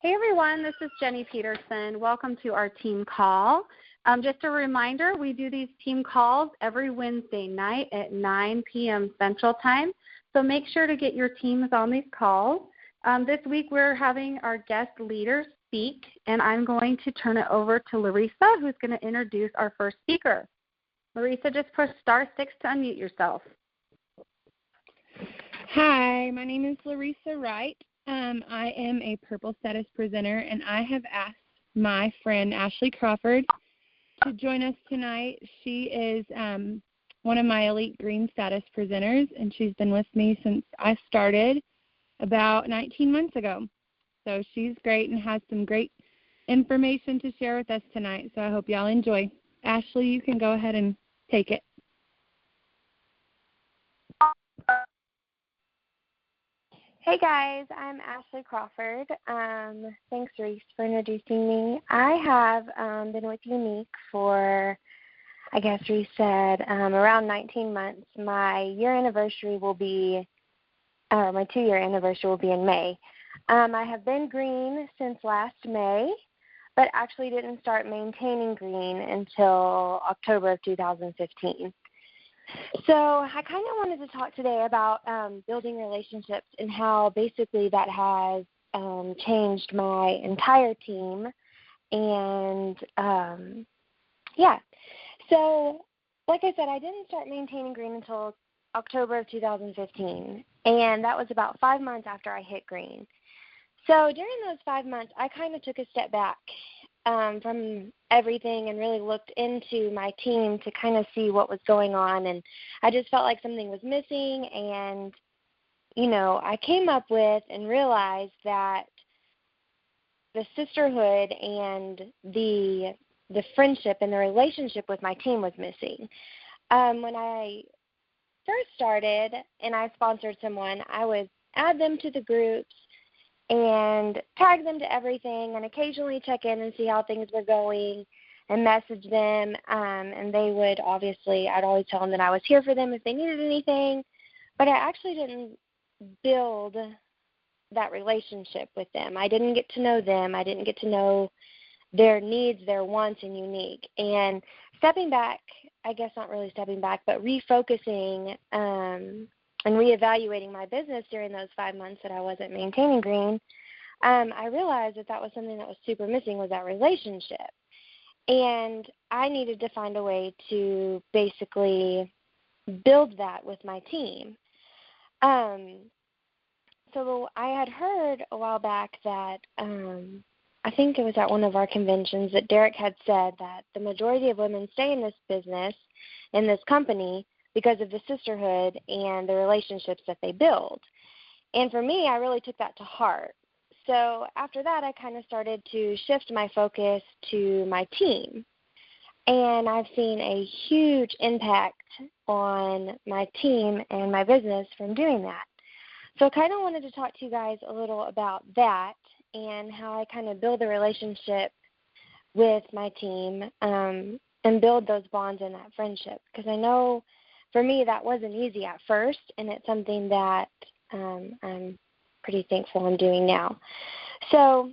Hey everyone, this is Jenny Peterson. Welcome to our team call. Just a reminder, we do these team calls every Wednesday night at 9 p.m. Central Time, so make sure to get your teams on these calls. This week we're having our guest leaders speak, and I'm going to turn it over to Larissa, who's going to introduce our first speaker. Larissa, just press *6 to unmute yourself. Hi, my name is Larissa Wright. I am a Purple Status presenter, and I have asked my friend Ashley Crawford to join us tonight. She is one of my Elite Green Status presenters, and she's been with me since I started about 19 months ago. So she's great and has some great information to share with us tonight, so I hope y'all enjoy. Ashley, you can go ahead and take it. Hey guys, I'm Ashley Crawford. Thanks, Reese, for introducing me. I have been with Younique for, I guess Reese said, around 19 months. My year anniversary will be, my 2-year anniversary will be in May. I have been green since last May, but actually didn't start maintaining green until October of 2015. So I kind of wanted to talk today about building relationships and how basically that has changed my entire team. And, so like I said, I didn't start maintaining green until October of 2015, and that was about 5 months after I hit green. So during those 5 months, I kind of took a step back from everything and really looked into my team to kind of see what was going on, and I just felt like something was missing. And I came up with and realized that the sisterhood and the friendship and the relationship with my team was missing. When I first started and I sponsored someone, I would add them to the groups and tag them to everything and occasionally check in and see how things were going and message them. And they would I'd always tell them that I was here for them if they needed anything. But I actually didn't build that relationship with them. I didn't get to know them. I didn't get to know their needs, their wants in Younique. And stepping back, I guess not really stepping back, but refocusing and reevaluating my business during those 5 months that I wasn't maintaining green, I realized that was something that was super missing, was that relationship. And I needed to find a way to basically build that with my team. So I had heard a while back that I think it was at one of our conventions that Derek had said that the majority of women stay in this business, in this company, because of the sisterhood and the relationships that they build. And for me, I really took that to heart. So after that, I kind of started to shift my focus to my team. And I've seen a huge impact on my team and my business from doing that. So I kind of wanted to talk to you guys a little about that and how I kind of build a relationship with my team and build those bonds and that friendship. Because I know for me that wasn't easy at first, and it's something that I'm pretty thankful I'm doing now. So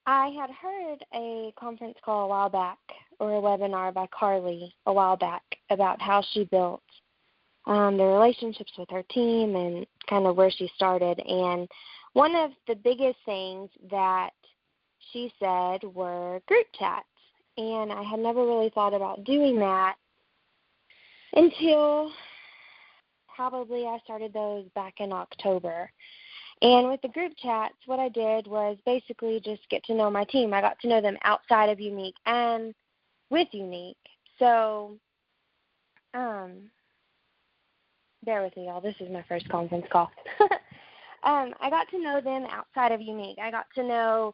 I had heard a conference call a while back, or a webinar by Carly a while back, about how she built the relationships with her team and kind of where she started. And one of the biggest things that she said were group chats. And I had never really thought about doing that until probably I started those back in October. And with the group chats, what I did was basically just get to know my team. I got to know them outside of Younique and with Younique. So bear with me, y'all. This is my first conference call. I got to know them outside of Younique. I got to know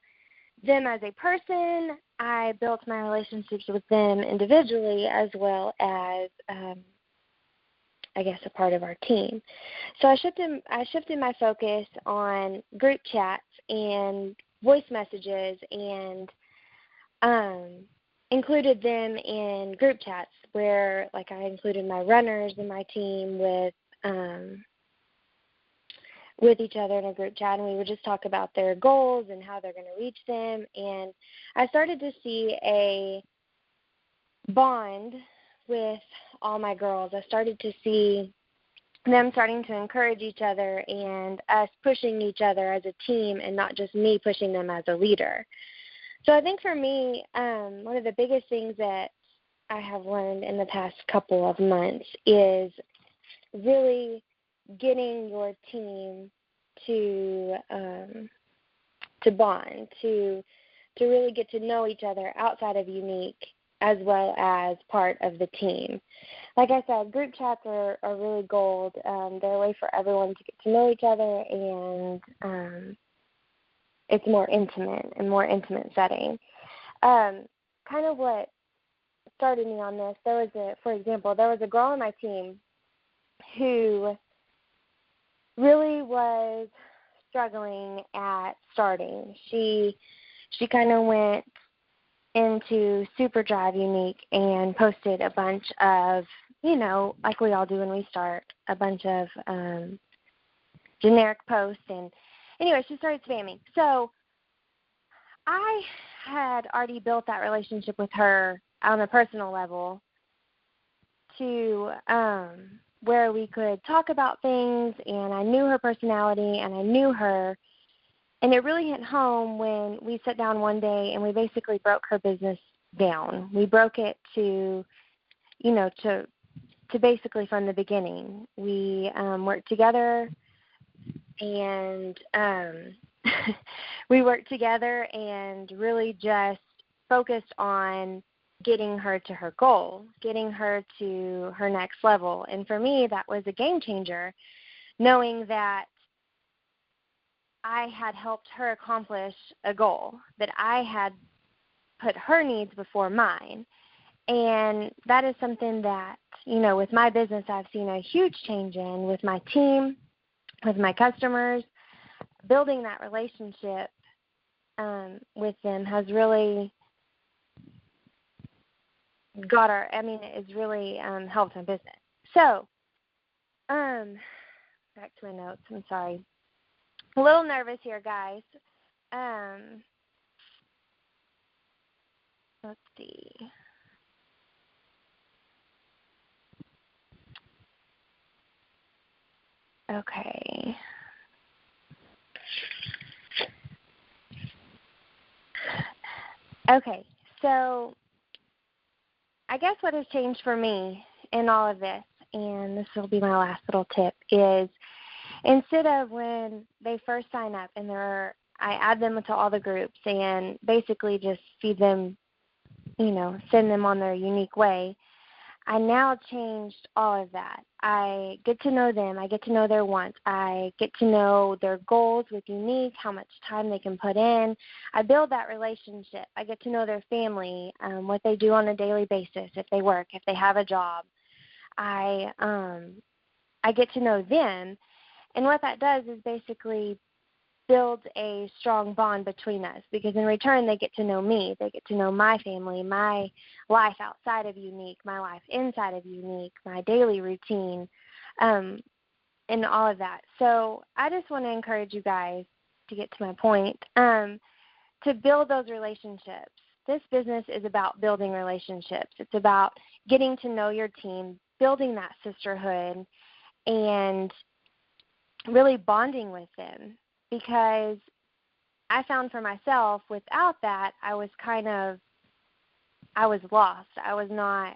them as a person. I built my relationships with them individually as well as, I guess, a part of our team. So I shifted my focus on group chats and voice messages and included them in group chats where, like, I included my runners in my team with with each other in a group chat, and we would just talk about their goals and how they're going to reach them. And I started to see a bond with all my girls. I started to see them starting to encourage each other and us pushing each other as a team and not just me pushing them as a leader. So I think for me, one of the biggest things that I have learned in the past couple of months is really getting your team to bond, to really get to know each other outside of Younique as well as part of the team. Like I said, group chats are really gold. They're a way for everyone to get to know each other, and it's more intimate setting. Kind of what started me on this, for example, there was a girl on my team who really was struggling at starting. She kind of went into Super Drive Younique and posted a bunch of, like we all do when we start, a bunch of generic posts. And anyway, she started spamming. So I had already built that relationship with her on a personal level to where we could talk about things, and I knew her personality and I knew her. And it really hit home when we sat down one day and we basically broke her business down. We broke it to basically from the beginning. We worked together, and really just focused on getting her to her goal, getting her to her next level. And for me, that was a game changer, knowing that I had helped her accomplish a goal, that I had put her needs before mine. And that is something that, with my business, I've seen a huge change in with my team, with my customers. Building that relationship with them has really it's really helped my business. So, back to my notes. I'm sorry. A little nervous here, guys. Let's see. Okay. Okay, so I guess what has changed for me in all of this, and this will be my last little tip, is instead of when they first sign up and I add them to all the groups and basically just feed them, send them on their unique way, I now changed all of that. I get to know them. I get to know their wants. I get to know their goals with Younique, how much time they can put in. I build that relationship. I get to know their family, what they do on a daily basis, if they work, if they have a job. I get to know them. And what that does is basically builds a strong bond between us, because in return they get to know me. They get to know my family, my life outside of Younique, my life inside of Younique, my daily routine, and all of that. So I just want to encourage you guys, to get to my point, to build those relationships. This business is about building relationships. It's about getting to know your team, building that sisterhood, and really bonding with them. Because I found for myself, without that, I was lost. I was not,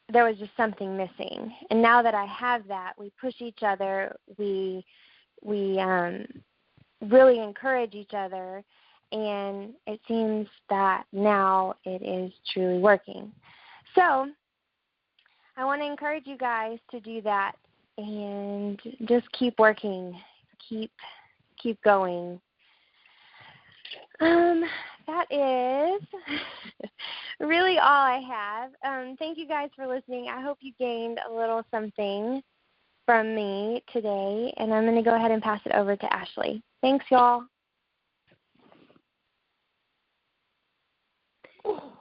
there was just something missing. And now that I have that, we push each other, we really encourage each other, and it seems that now it is truly working. So I want to encourage you guys to do that. And just keep working, keep going. That is really all I have. Thank you guys for listening. I hope you gained a little something from me today, and I'm going to go ahead and pass it over to Ashley. Thanks, y'all.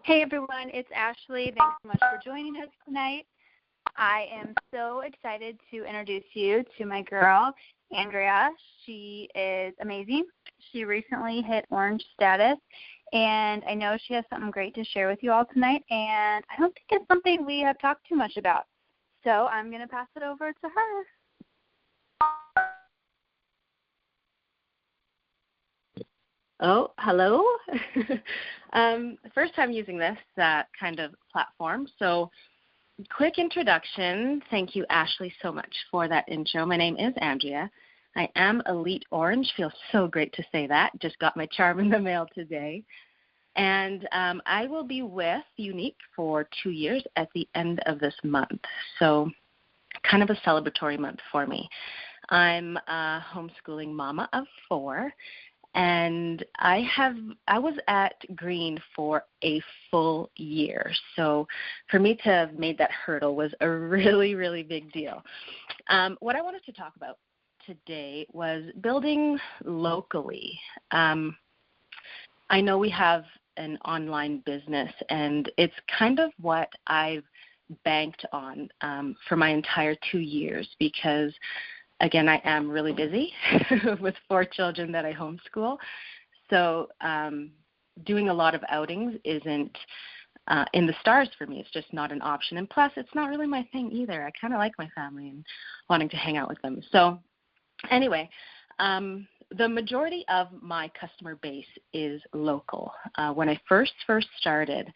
Hey, everyone. It's Ashley. Thanks so much for joining us tonight. I am so excited to introduce you to my girl, Andrea. She is amazing. She recently hit orange status, and I know she has something great to share with you all tonight, and I don't think it's something we have talked too much about. So I'm going to pass it over to her. Oh, hello. First time using this kind of platform. So quick introduction. Thank you, Ashley, so much for that intro. My name is Andrea. I am Elite Orange. Feels so great to say that. Just got my charm in the mail today. And I will be with Younique for 2 years at the end of this month. So kind of a celebratory month for me. I'm a homeschooling mama of 4. And I was at Green for a full year. So for me to have made that hurdle was a really, really big deal. What I wanted to talk about today was building locally. I know we have an online business, and it's kind of what I've banked on for my entire 2 years because again, I am really busy with 4 children that I homeschool. So doing a lot of outings isn't in the stars for me. It's just not an option. And plus, it's not really my thing either. I kind of like my family and wanting to hang out with them. So anyway, the majority of my customer base is local. When I first started,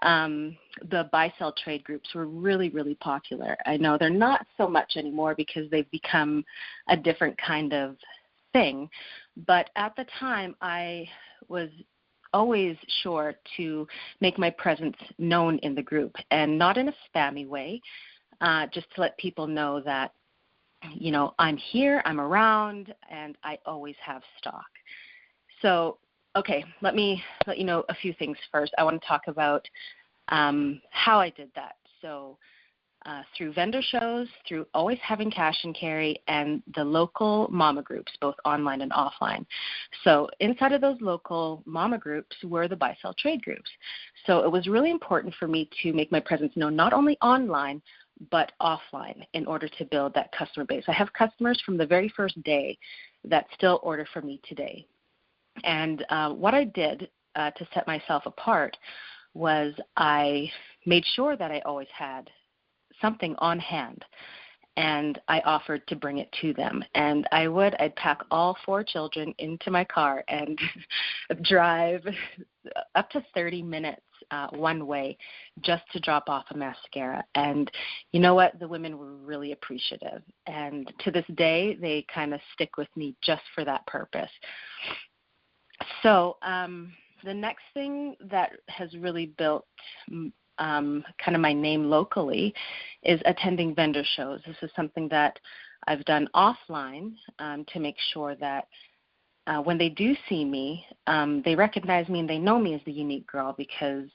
the buy-sell trade groups were really, really popular. I know they're not so much anymore because they've become a different kind of thing. But at the time, I was always sure to make my presence known in the group, and not in a spammy way, just to let people know that, you know, I'm here, I'm around, and I always have stock. So okay, let me let you know a few things first. I want to talk about how I did that. So through vendor shows, through always having cash and carry, and the local mama groups, both online and offline. So inside of those local mama groups were the buy-sell trade groups. So it was really important for me to make my presence known not only online, but offline in order to build that customer base. I have customers from the very first day that still order from me today. And what I did to set myself apart was I made sure that I always had something on hand, and I offered to bring it to them. And I'd pack all 4 children into my car and drive up to 30 minutes one way just to drop off a mascara. And you know what? The women were really appreciative. And to this day, they kind of stick with me just for that purpose. So the next thing that has really built kind of my name locally is attending vendor shows. This is something that I've done offline to make sure that when they do see me, they recognize me and they know me as the Younique girl because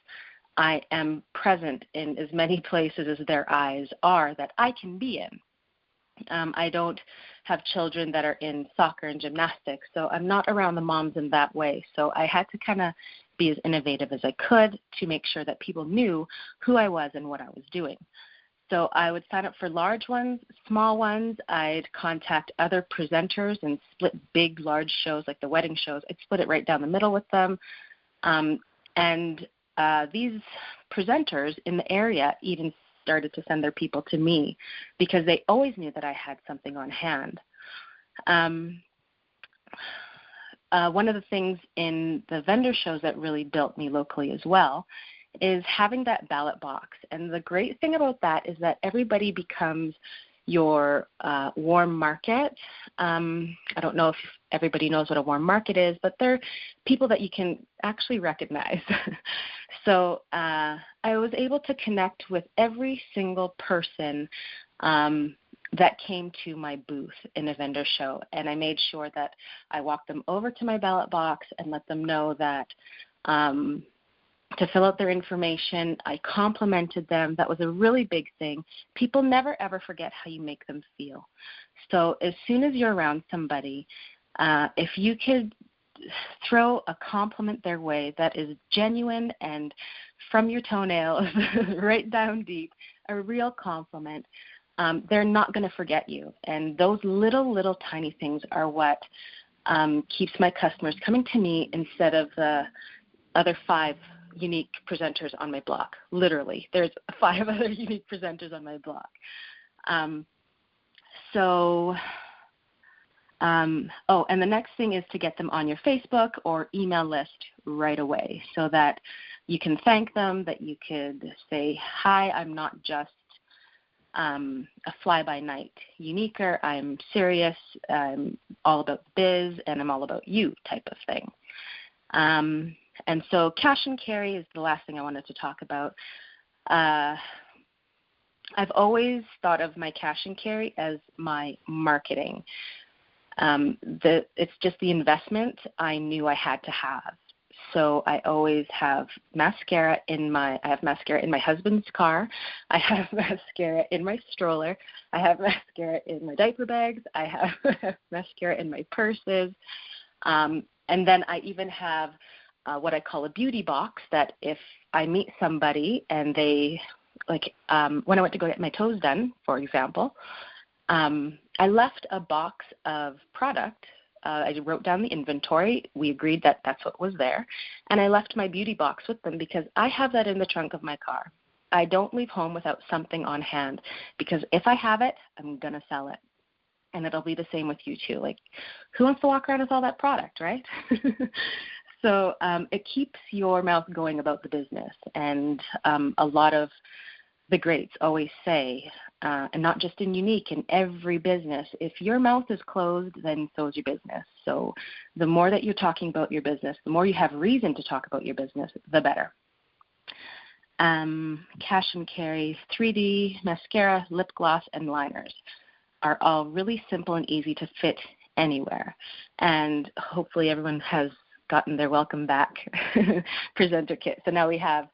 I am present in as many places as their eyes are that I can be in. I don't have children that are in soccer and gymnastics, so I'm not around the moms in that way. So I had to kind of be as innovative as I could to make sure that people knew who I was and what I was doing. So I would sign up for large ones, small ones. I'd contact other presenters and split big, large shows like the wedding shows. I'd split it right down the middle with them. And these presenters in the area even started to send their people to me because they always knew that I had something on hand. One of the things in the vendor shows that really built me locally as well is having that ballot box. And the great thing about that is that everybody becomes your warm market. I don't know if everybody knows what a warm market is, but they're people that you can actually recognize. So I was able to connect with every single person that came to my booth in a vendor show, and I made sure that I walked them over to my ballot box and let them know that to fill out their information. I complimented them. That was a really big thing. People never, ever forget how you make them feel. So as soon as you're around somebody, if you could throw a compliment their way that is genuine and from your toenails right down deep, a real compliment, they're not going to forget you. And those little tiny things are what keeps my customers coming to me instead of the other 5 Younique presenters on my block. Literally, there's 5 other Younique presenters on my block. And the next thing is to get them on your Facebook or email list right away so that you can thank them, that you could say, hi, I'm not just a fly-by-night Youniquer. I'm serious. I'm all about biz, and I'm all about you type of thing. And so cash and carry is the last thing I wanted to talk about. I've always thought of my cash and carry as my marketing. It's just the investment I knew I had to have. So I always have mascara I have mascara in my husband's car. I have mascara in my stroller. I have mascara in my diaper bags. I have mascara in my purses. And then I even have what I call a beauty box that if I meet somebody and they, when I went to go get my toes done, for example, I left a box of product. I wrote down the inventory. We agreed that that's what was there. And I left my beauty box with them because I have that in the trunk of my car. I don't leave home without something on hand because if I have it, I'm going to sell it. And it'll be the same with you too. Like, who wants to walk around with all that product, right? So it keeps your mouth going about the business. And a lot of the greats always say, and not just in Younique, in every business, if your mouth is closed, then so is your business. So the more that you're talking about your business, the more you have reason to talk about your business, the better. Cash and carry, 3D, mascara, lip gloss, and liners are all really simple and easy to fit anywhere. And hopefully everyone has gotten their welcome back presenter kit. So now we have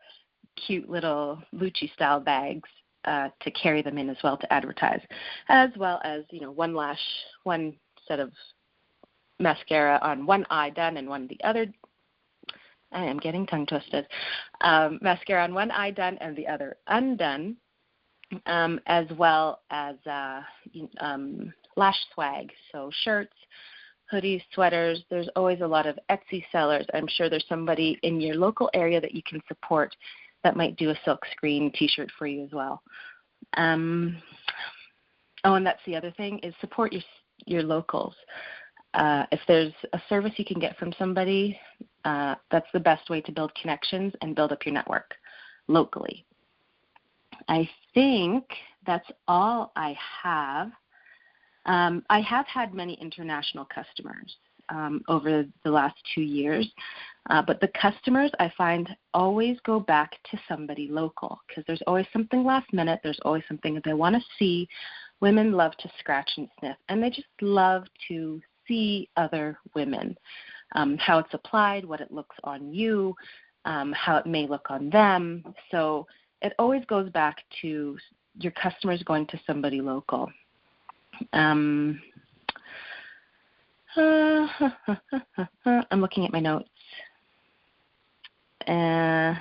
cute little Lucci-style bags to carry them in as well to advertise, as well as, one set of mascara on one eye done and one the other. I am getting tongue twisted. Mascara on one eye done and the other undone, as well as lash swag, so shirts, hoodies, sweaters. There's always a lot of Etsy sellers. I'm sure there's somebody in your local area that you can support that might do a silk screen T-shirt for you as well. And that's the other thing is support your locals. If there's a service you can get from somebody, that's the best way to build connections and build up your network locally. I think that's all I have. I have had many international customers over the last 2 years, but the customers I find always go back to somebody local because there's always something last minute. There's always something that they want to see. Women love to scratch and sniff, and they just love to see other women, how it's applied, what it looks on you, how it may look on them. So it always goes back to your customers going to somebody local. I'm looking at my notes. As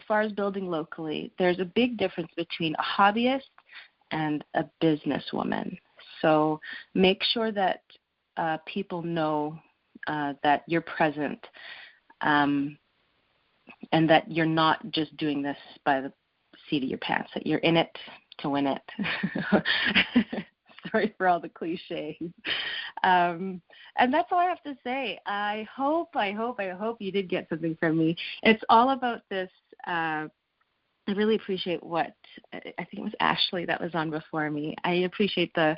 far as building locally, there's a big difference between a hobbyist and a businesswoman. So make sure that people know that you're present and that you're not just doing this by the seat of your pants, that you're in it to win it. Sorry for all the cliches. And that's all I have to say. I hope you did get something from me. It's all about this. I really appreciate what I think it was Ashley that was on before me. I appreciate the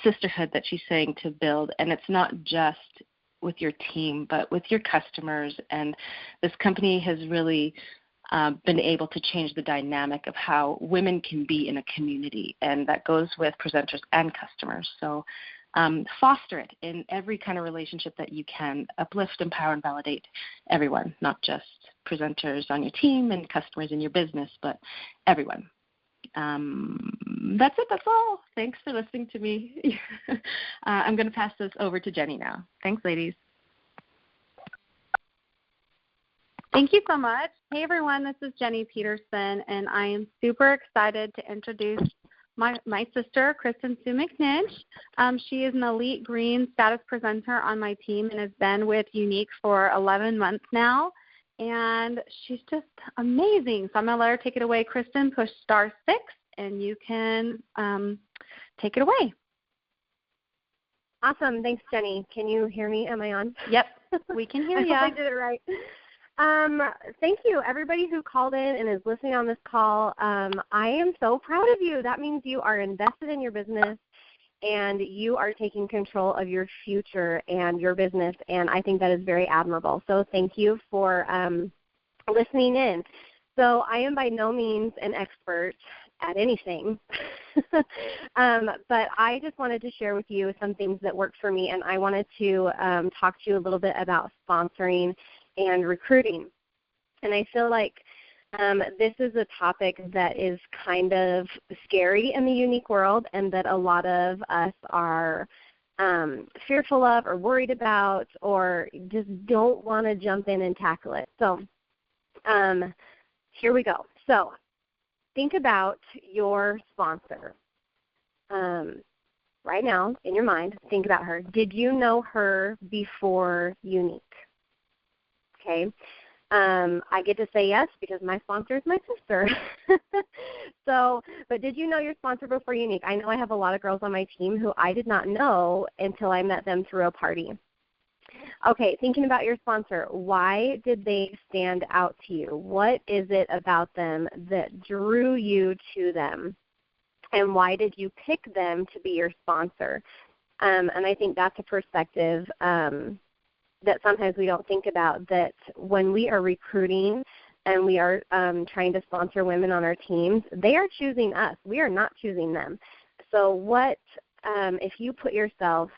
sisterhood that she's saying to build, and it's not just with your team, but with your customers. And this company has really been able to change the dynamic of how women can be in a community, and that goes with presenters and customers. So foster it in every kind of relationship that you can. Uplift, empower, and validate everyone, not just presenters on your team and customers in your business, but everyone. That's it. That's all. Thanks for listening to me. I'm going to pass this over to Jenny now. Thanks, ladies. Thank you so much. Hey, everyone, this is Jenny Peterson, and I am super excited to introduce my sister, Kristen Sue McNinch. She is an elite green status presenter on my team and has been with Younique for 11 months now, and she's just amazing. So I'm going to let her take it away. Kristen, push *6, and you can take it away. Awesome. Thanks, Jenny. Can you hear me? Am I on? Yep, we can hear you. I hope I did it right. Thank you, everybody who called in and is listening on this call. I am so proud of you. That means you are invested in your business and you are taking control of your future and your business, and I think that is very admirable. So thank you for listening in. So I am by no means an expert at anything, but I just wanted to share with you some things that worked for me, and I wanted to talk to you a little bit about sponsoring and recruiting. And I feel like this is a topic that is kind of scary in the Younique world, and that a lot of us are fearful of or worried about, or just don't want to jump in and tackle it. So here we go. So think about your sponsor. Right now, in your mind, think about her. Did you know her before Younique? Okay. I get to say yes because my sponsor is my sister. But did you know your sponsor before Younique? I know I have a lot of girls on my team who I did not know until I met them through a party. Okay, thinking about your sponsor, why did they stand out to you? What is it about them that drew you to them? And why did you pick them to be your sponsor? And I think that's a perspective that sometimes we don't think about, that when we are recruiting and we are trying to sponsor women on our teams, they are choosing us. We are not choosing them. So what, if you put yourself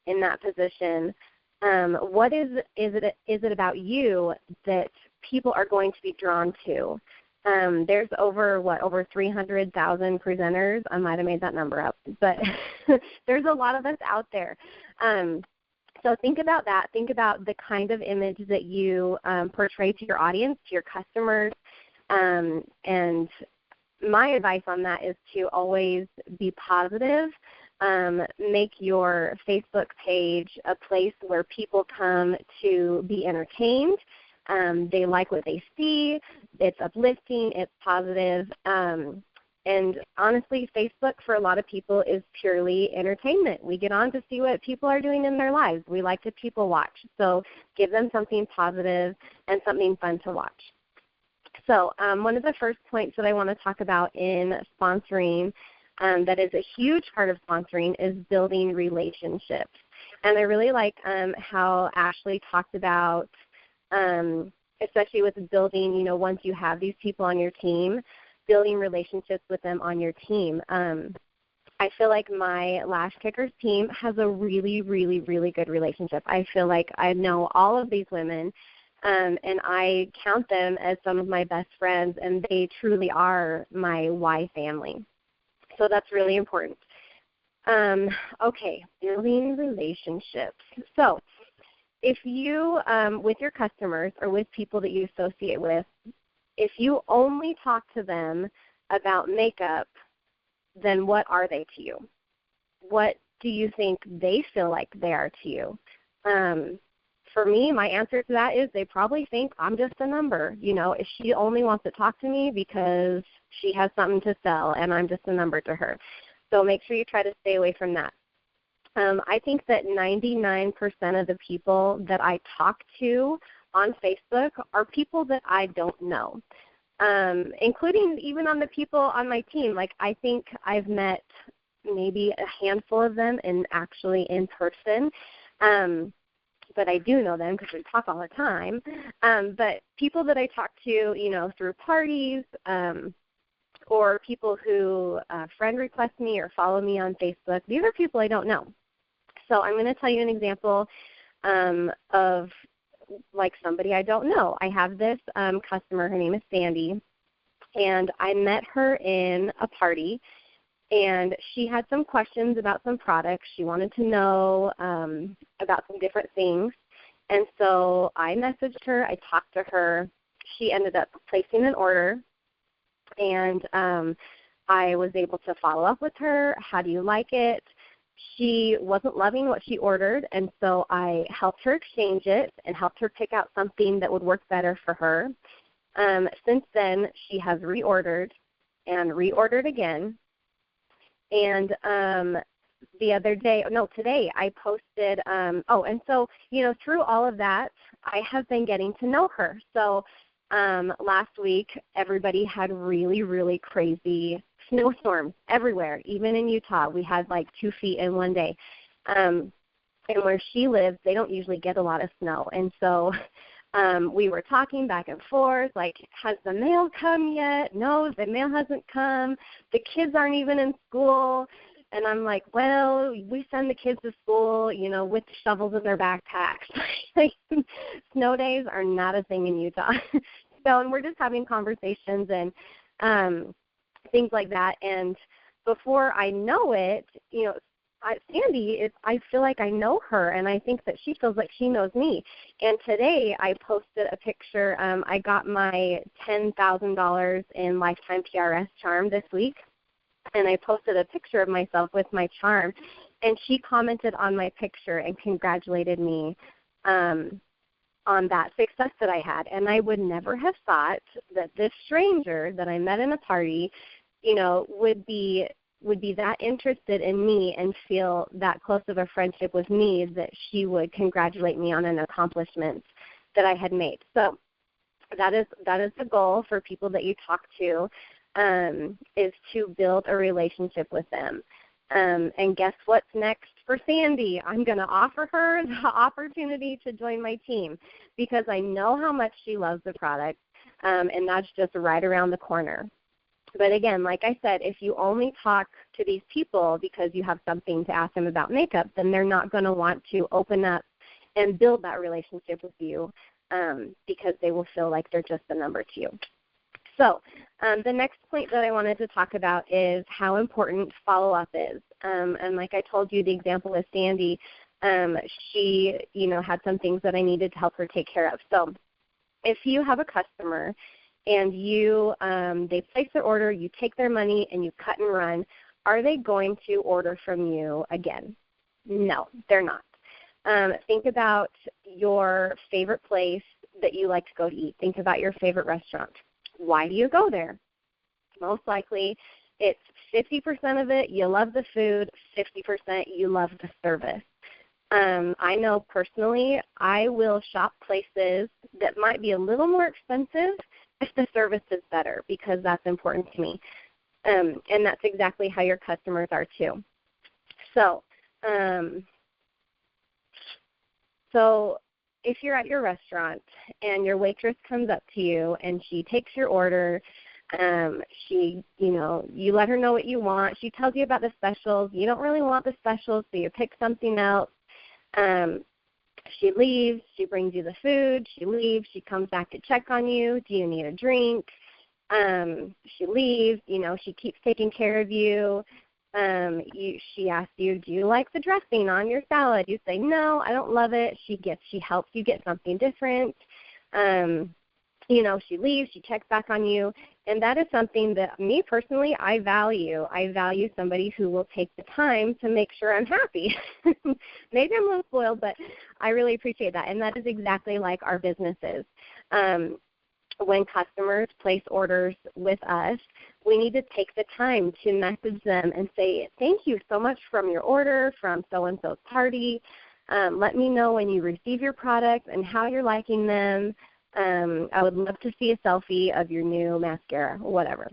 in that position, what is it about you that people are going to be drawn to? There's over 300,000 presenters. I might have made that number up, but there's a lot of us out there. So think about that. Think about the kind of image that you portray to your audience, to your customers. And my advice on that is to always be positive. Make your Facebook page a place where people come to be entertained. They like what they see. It's uplifting. It's positive. And honestly, Facebook for a lot of people is purely entertainment. We get on to see what people are doing in their lives. We like to people watch. So give them something positive and something fun to watch. So one of the first points that I want to talk about in sponsoring that is a huge part of sponsoring is building relationships. And I really like how Ashley talked about, especially with building, once you have these people on your team, building relationships with them on your team. I feel like my Lash Kickers team has a really, really, really good relationship. I feel like I know all of these women, and I count them as some of my best friends, and they truly are my Y family. So that's really important. Okay, building relationships. So if you, with your customers or with people that you associate with, if you only talk to them about makeup, then what are they to you? What do you think they feel like they are to you? For me, my answer to that is they probably think I'm just a number. If she only wants to talk to me because she has something to sell and I'm just a number to her. So make sure you try to stay away from that. I think that 99% of the people that I talk to on Facebook are people that I don't know, including even on the people on my team. Like, I think I've met maybe a handful of them actually in person, but I do know them because we talk all the time. But people that I talk to, through parties, or people who friend request me or follow me on Facebook, these are people I don't know. So I'm going to tell you an example of like somebody I don't know. I have this customer, her name is Sandy, and I met her in a party, and she had some questions about some products. She wanted to know about some different things, and so I messaged her. I talked to her, she ended up placing an order, and I was able to follow up with her. How do you like it? She wasn't loving what she ordered, and so I helped her exchange it and helped her pick out something that would work better for her. Since then, she has reordered and reordered again. And today I posted, and so, through all of that, I have been getting to know her. So last week, everybody had really, really crazy snowstorms everywhere. Even in Utah, we had like 2 feet in one day. And where she lives, they don't usually get a lot of snow. And so we were talking back and forth, like, has the mail come yet? No, the mail hasn't come. The kids aren't even in school. And I'm like, well, we send the kids to school, with shovels in their backpacks. Like, snow days are not a thing in Utah. And we're just having conversations and things like that. And before I know it, Sandy, I feel like I know her, and I think that she feels like she knows me. And today I posted a picture. I got my $10,000 in lifetime PRS charm this week, and I posted a picture of myself with my charm, and she commented on my picture and congratulated me on that success that I had. And I would never have thought that this stranger that I met in a party, would be that interested in me and feel that close of a friendship with me that she would congratulate me on an accomplishment that I had made. So that is the goal for people that you talk to, is to build a relationship with them. And guess what's next for Sandy? I'm going to offer her the opportunity to join my team because I know how much she loves the product, and that's just right around the corner. But again, like I said, if you only talk to these people because you have something to ask them about makeup, then they're not going to want to open up and build that relationship with you because they will feel like they're just a number to you. So the next point that I wanted to talk about is how important follow-up is. And like I told you, the example with Sandy, she, had some things that I needed to help her take care of. So if you have a customer and they place their order, you take their money, and you cut and run, are they going to order from you again? No, they're not. Think about your favorite place that you like to go to eat. Think about your favorite restaurant. Why do you go there? Most likely it's 50% of it you love the food, 50% you love the service. I know personally I will shop places that might be a little more expensive if the service is better because that's important to me. And that's exactly how your customers are too. So if you're at your restaurant and your waitress comes up to you and she takes your order, you let her know what you want. She tells you about the specials. You don't really want the specials, so you pick something else. She leaves. She brings you the food. She leaves. She comes back to check on you. Do you need a drink? She leaves. She keeps taking care of you. She asks you, do you like the dressing on your salad? You say, no, I don't love it. She helps you get something different. She leaves, she checks back on you, and that is something that me personally, I value. I value somebody who will take the time to make sure I'm happy. Maybe I'm a little spoiled, but I really appreciate that, and that is exactly like our businesses. When customers place orders with us, we need to take the time to message them and say, thank you so much from your order from so-and-so's party. Let me know when you receive your products and how you're liking them. I would love to see a selfie of your new mascara, whatever.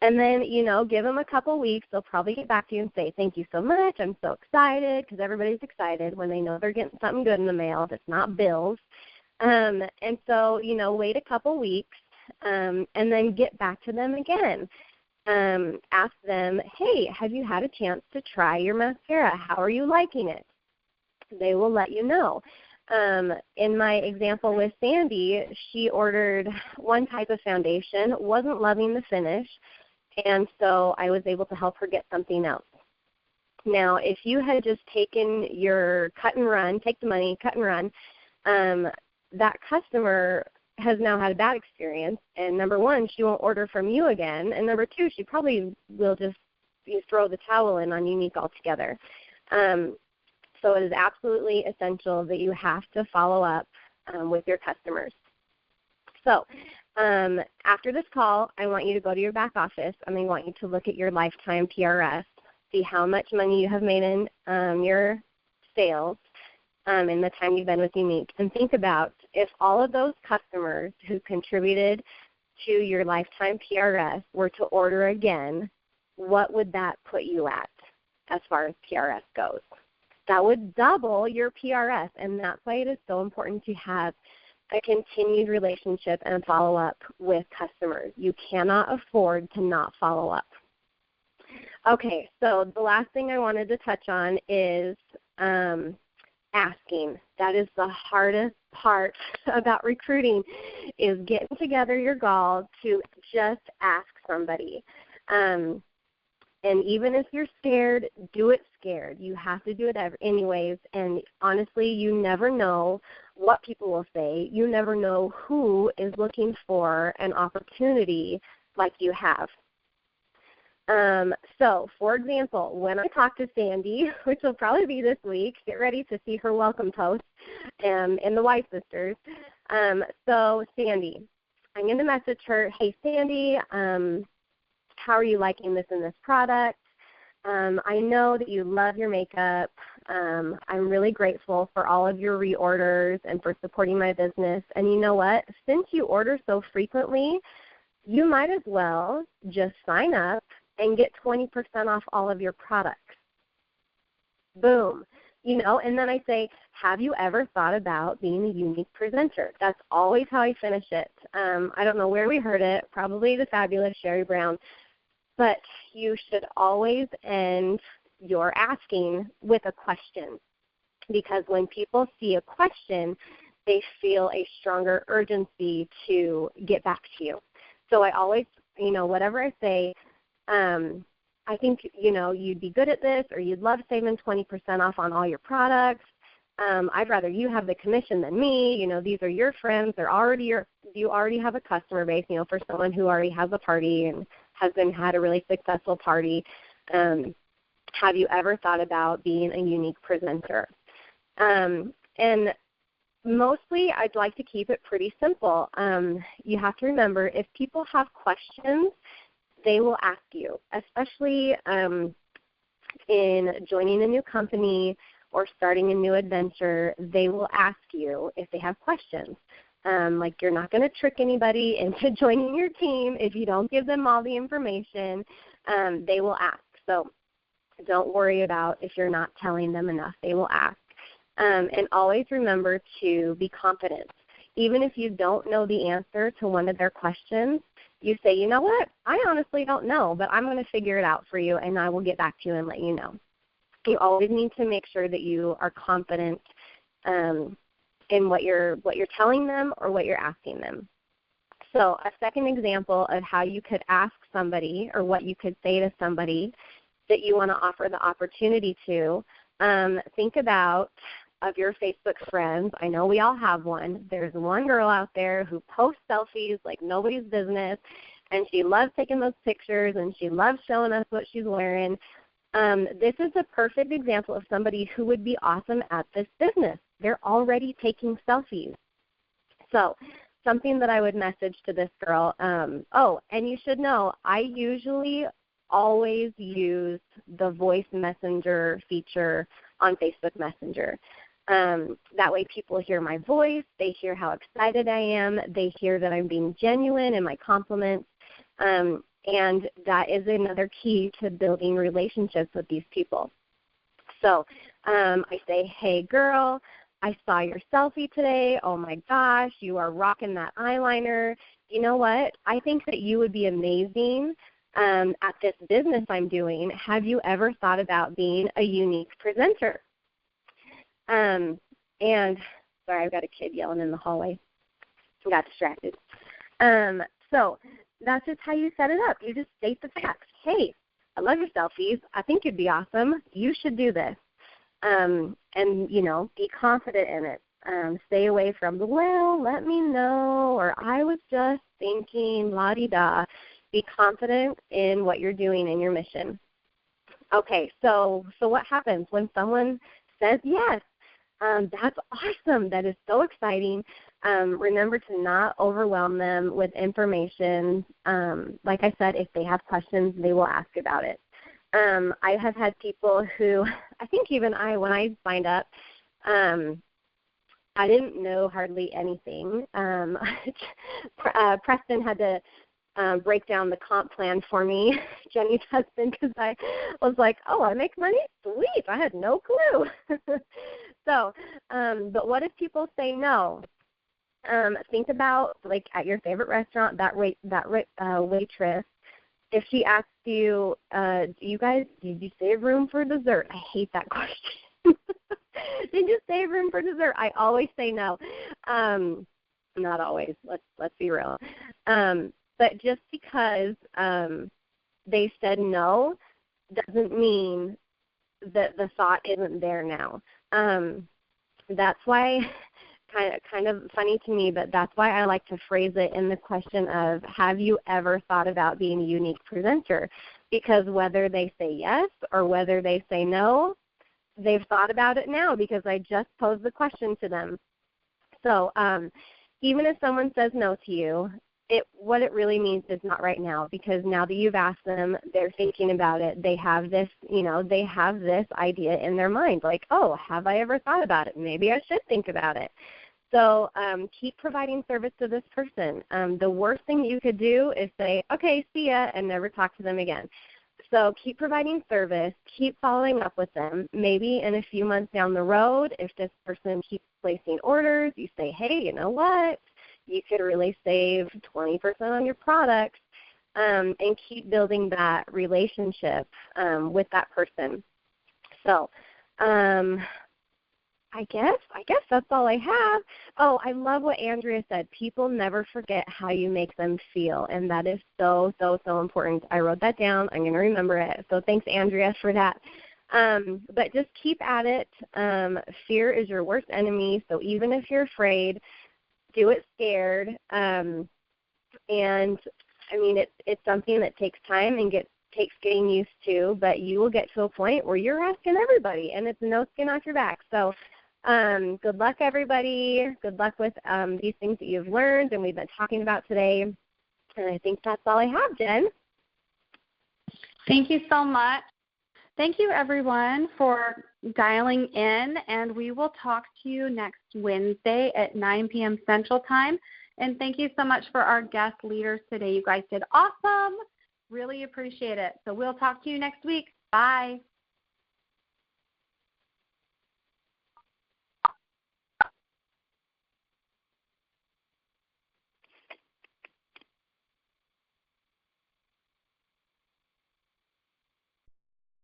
And then, give them a couple weeks. They'll probably get back to you and say, thank you so much. I'm so excited, because everybody's excited when they know they're getting something good in the mail that's not bills. And so, wait a couple weeks and then get back to them again. Ask them, hey, have you had a chance to try your mascara? How are you liking it? They will let you know. In my example with Sandy, she ordered one type of foundation, wasn't loving the finish, and so I was able to help her get something else. Now, if you had just taken your cut and run, take the money, cut and run, that customer has now had a bad experience, and number one, she won't order from you again, and number two, she probably will just throw the towel in on Younique altogether. So it is absolutely essential that you have to follow up with your customers. So after this call, I want you to go to your back office, and I want you to look at your lifetime PRS, see how much money you have made in your sales in the time you've been with Younique, and think about if all of those customers who contributed to your lifetime PRS were to order again, what would that put you at as far as PRS goes? That would double your PRS, and that's why it is so important to have a continued relationship and follow-up with customers. You cannot afford to not follow up. Okay, so the last thing I wanted to touch on is asking. That is the hardest part about recruiting, is getting together your gall to just ask somebody. And even if you're scared, do it scared. You have to do it anyways. And honestly, you never know what people will say. You never know who is looking for an opportunity like you have. So, for example, when I talk to Sandy, which will probably be this week, get ready to see her welcome post in the White Sisters. So, Sandy, I'm going to message her, hey, Sandy, how are you liking this and this product? I know that you love your makeup. I'm really grateful for all of your reorders and for supporting my business. And you know what? Since you order so frequently, you might as well just sign up and get 20% off all of your products. Boom. And then I say, have you ever thought about being a Younique presenter? That's always how I finish it. I don't know where we heard it, probably the fabulous Sherry Brown. But you should always end your asking with a question, because when people see a question, they feel a stronger urgency to get back to you. So I always, whatever I say, I think, you'd be good at this, or you'd love saving 20% off on all your products. I'd rather you have the commission than me. These are your friends. You already have a customer base, for someone who already has a party and had a really successful party. Have you ever thought about being a Younique presenter? And mostly I'd like to keep it pretty simple. You have to remember, if people have questions, they will ask you, especially in joining a new company or starting a new adventure. They will ask you if they have questions. You're not going to trick anybody into joining your team if you don't give them all the information. They will ask. So don't worry about if you're not telling them enough. They will ask. And always remember to be confident. Even if you don't know the answer to one of their questions, you say, you know what, I honestly don't know, but I'm going to figure it out for you, and I will get back to you and let you know. You always need to make sure that you are confident in what you're telling them or what you're asking them. So a second example of how you could ask somebody, or what you could say to somebody that you want to offer the opportunity to, think about of your Facebook friends. I know we all have one. There's one girl out there who posts selfies like nobody's business, and she loves taking those pictures, and she loves showing us what she's wearing. This is a perfect example of somebody who would be awesome at this business. They're already taking selfies. So something that I would message to this girl, and you should know, I usually always use the voice messenger feature on Facebook Messenger. That way people hear my voice, they hear how excited I am, they hear that I'm being genuine in my compliments, and that is another key to building relationships with these people. So I say, hey girl, I saw your selfie today. Oh my gosh, you are rocking that eyeliner. You know what? I think that you would be amazing at this business I'm doing. Have you ever thought about being a Younique presenter? And sorry, I've got a kid yelling in the hallway. I got distracted. So that's just how you set it up. You just state the facts. Hey, I love your selfies. I think you'd be awesome. You should do this. And, be confident in it. Stay away from the, well, let me know, or I was just thinking, la-di-da. Be confident in what you're doing in your mission. Okay, so what happens when someone says yes? That's awesome. That is so exciting. Remember to not overwhelm them with information. Like I said, if they have questions, they will ask about it. I have had people who, I think even when I signed up, I didn't know hardly anything. Preston had to break down the comp plan for me, Jenny's husband, because I was like, oh, I make money? Sweet. I had no clue. So, but what if people say no? Think about, like, at your favorite restaurant, that waitress, if she asks you, did you save room for dessert? I hate that question. Did you save room for dessert? I always say no. Not always. Let's be real. But just because they said no doesn't mean that the thought isn't there now. That's why, kind of funny to me, but that's why I like to phrase it in the question of, have you ever thought about being a unique presenter? Because whether they say yes or whether they say no, they've thought about it now because I just posed the question to them. So even if someone says no to you, what it really means is not right now, because now that you've asked them, they're thinking about it. They have this, they have this idea in their mind, like, oh, have I ever thought about it? Maybe I should think about it. So keep providing service to this person. The worst thing you could do is say, okay, see ya, and never talk to them again. So keep providing service, keep following up with them. Maybe in a few months down the road, if this person keeps placing orders, you say, hey, you know what? You could really save 20% on your products, and keep building that relationship with that person. So I guess that's all I have. Oh, I love what Andrea said. People never forget how you make them feel, and that is so, so, so important. I wrote that down. I'm going to remember it. So thanks, Andrea, for that. But just keep at it. Fear is your worst enemy, so even if you're afraid, do it scared. And, I mean, it's something that takes time and takes getting used to, but you will get to a point where you're asking everybody, and it's no skin off your back. So good luck, everybody. Good luck with these things that you've learned and we've been talking about today. And I think that's all I have, Jen. Thank you so much. Thank you, everyone, for dialing in, and we will talk to you next Wednesday at 9 p.m. Central Time. And thank you so much for our guest leaders today. You guys did awesome. Really appreciate it. So we'll talk to you next week. Bye.